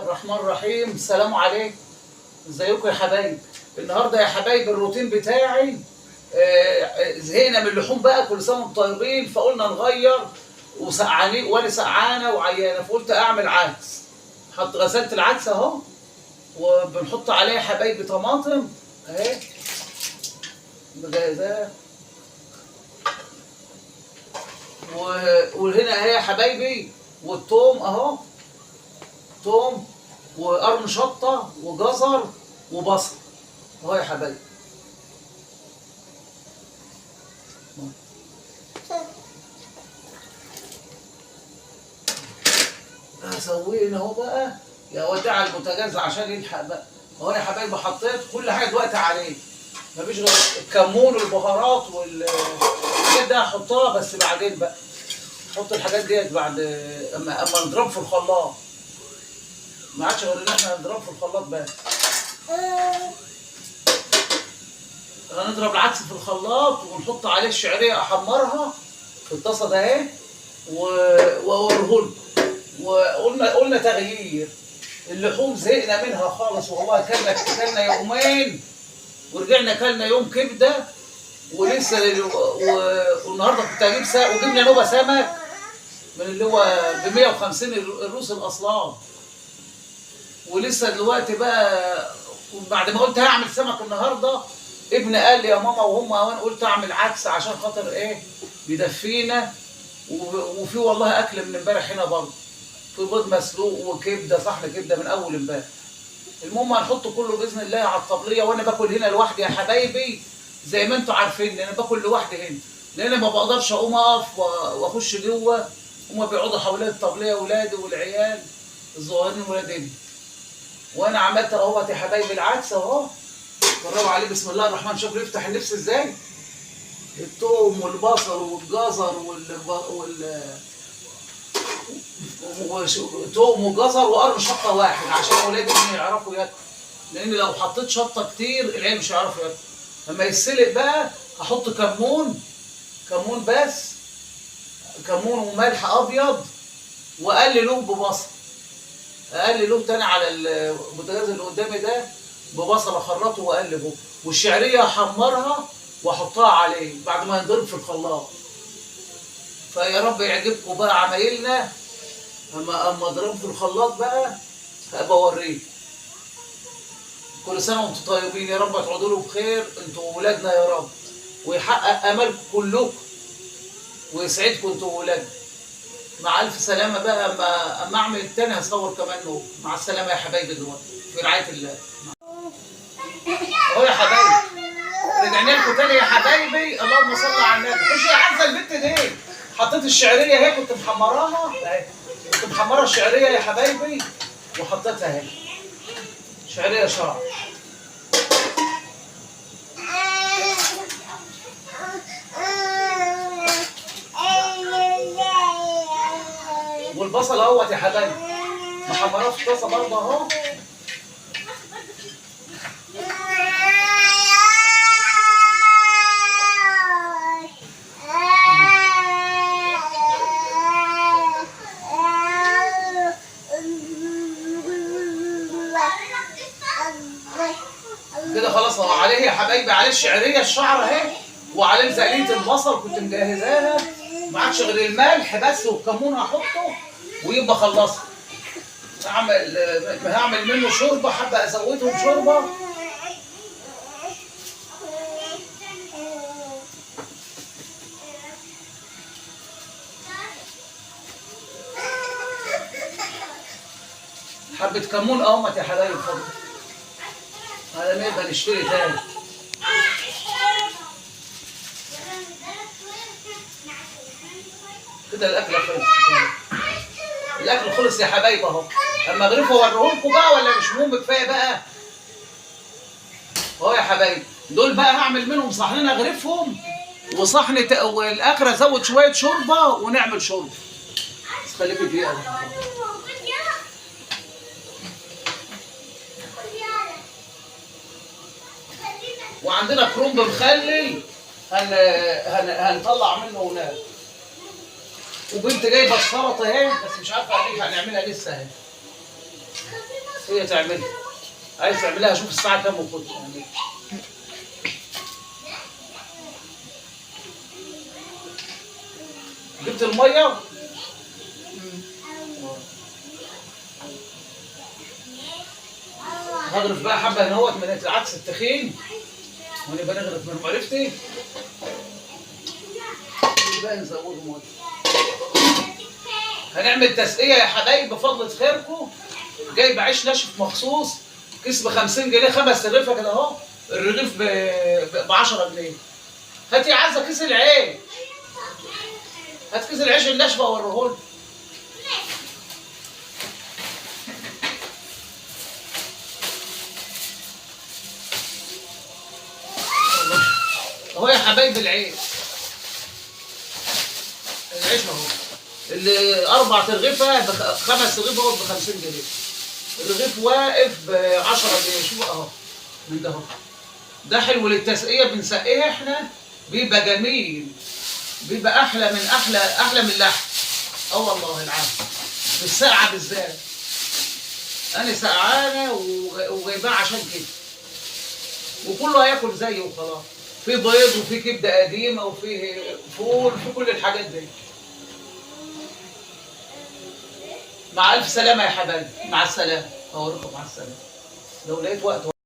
الرحمن الرحيم. السلام عليكم، ازيكم يا حبايب؟ النهارده يا حبايب الروتين بتاعي زهقنا من اللحوم بقى، كل سنه وانتم طيبين، فقلنا نغير وسقعانين وانا سقعانه وعيانه، فقلت اعمل عدس. غسلت العدس اهو، وبنحط عليه يا حبايبي طماطم اهي مجهزاه، وهنا اهي يا حبايبي، والثوم اهو، ثوم وقرن شطه وجزر وبصل اهو يا حبايبي. هسويه اهو بقى يا وداع البوتاجاز عشان يلحق بقى اهو يا حبايبي. حطيت كل حاجه دلوقتي عليه، مفيش غير الكمون والبهارات والحاجات دي هحطها بس بعدين بقى. نحط الحاجات ديت بعد اما نضرب في الخلاط، ما عادش غير ان احنا نضرب في الخلاط بس. هنضرب العدس في الخلاط ونحط عليه الشعريه، احمرها في الطاسه ده اهي واوريهولكم. وقلنا تغيير اللحوم، زهقنا منها خالص والله. كلنا يومين ورجعنا كلنا يوم كبده ولسه والنهارده كنت هجيب وجبنا نوبه سمك من اللي هو ب 150 الروس الاصلان، ولسه دلوقتي بقى بعد ما قلت هعمل سمك النهارده ابني قال لي يا ماما وانا قلت اعمل عدس عشان خاطر ايه يدفينا. وفي والله اكل من امبارح هنا برضه، في بيض مسلوق وكبده، صحن كبده من اول امبارح. المهم هنحط كله باذن الله على الطبليه، وانا باكل هنا لوحدي يا حبايبي زي ما انتم عارفين، انا باكل لوحدي هنا لان ما بقدرش اقوم اقف واخش جوه. هما بيقعدوا حوالين الطبليه ولادي والعيال الصغيرين ولاد ابني، وانا عملت اهوت يا حبايبي العدس اهو. جربوا عليه بسم الله الرحمن الرحيم. شوفوا يفتح النفس ازاي. الثوم والبصل والجزر توم وجزر وقرن شطه واحد عشان اولادي يعرفوا ياكلوا، لان لو حطيت شطه كتير العيال مش هيعرفوا ياكلوا. لما يتسلق بقى هحط كمون بس، كمون وملح ابيض، واقلله ببصل، اقلله تاني على البوتاجاز اللي قدامي ده ببصل، اخرطه واقلبه، والشعريه احمرها واحطها عليه بعد ما ينضرب في الخلاط. فيا رب يعجبكم بقى عمايلنا. اما اضربه في الخلاط بقى هبقى اوريكم. كل سنه وانتم طيبين، يا رب تقعدوا له بخير انتوا وولادنا يا رب، ويحقق املكم كلكم ويسعدكم انتوا وولادنا. مع الف سلامه بقى. اما اعمل التاني هصور كمان نور. مع السلامه يا حبايبي دلوقتي في رعايه الله. اهو يا حبايبي رجعنا لكم تاني يا حبايبي. اللهم صل على النبي. خش يا عزه البت دي. حطيت الشعريه اهي، كنت محمراها اهي، كنت محمره الشعريه يا حبايبي وحطيتها اهي، شعريه شعر. والبصل اهوت يا حبايبي محمراه في الطاسه برضه اهو. كده خلاص اهو. عليه يا حبايبي عليه الشعريه الشعر اهي، وعليه زقليه البصل كنت مجهزاها، ما عادش غير الملح بس والكمون هحطه ويبقى خلصت. هعمل منه شوربه، حابه ازودهم شوربه. حبه كمون اهمت يا حبايبي اتفضل، على ما نبقى نشتري تاني. كده الاكل خلص، الاكل خلص يا حبايبي اهو. اما اغرفه اوريهولكم بقى ولا مش مهم؟ كفايه بقى اهو يا حبايبي. دول بقى هعمل منهم صحنين اغرفهم، وصحن والاخر ازود شويه شوربه ونعمل شوربه. بس خليكي دقيقه. وعندنا كرنب مخلل هنطلع منه وناكل. وبنت جايبه السلطه اهي، بس مش عارفه هنعملها لسه اهي. هي تعملها. عايز تعملها شوف الساعه كام وخد تعملها. جبت الميه. هغرف بقى حبه هنا من العدس التخين، ونبقى نغرف من معرفتي. بقى نزوده ميه. هنعمل تسقيه يا حبايب بفضل خيركم. جايب عيش ناشف مخصوص، كيس ب 50 جنيه، 5 رغيفه كده اهو. الرغيف ب 10 جنيه. هاتي يا عزه كيس العيش. هات كيس العيش الناشف اوريهولك. اهو يا حبايبي العيش. العيش اهو. الاربع ترغيفه 5 رغيف اهو ب 50 جنيه. الرغيف واقف ب 10 جنيه. شوف اهو من ده اهو. ده حلو للتسقيه، بنسقيه احنا بيبقى جميل، بيبقى احلى من اللحم. اه والله العظيم بالسقعه بالذات. انا سقعانه وجايباها عشان كده، وكله هياكل زيه وخلاص. في بيض وفي كبده قديمه وفي فول وفي كل الحاجات دي. مع الف سلامه يا حبايبي. مع السلامه. اوريكم مع السلامه لو لقيت وقت.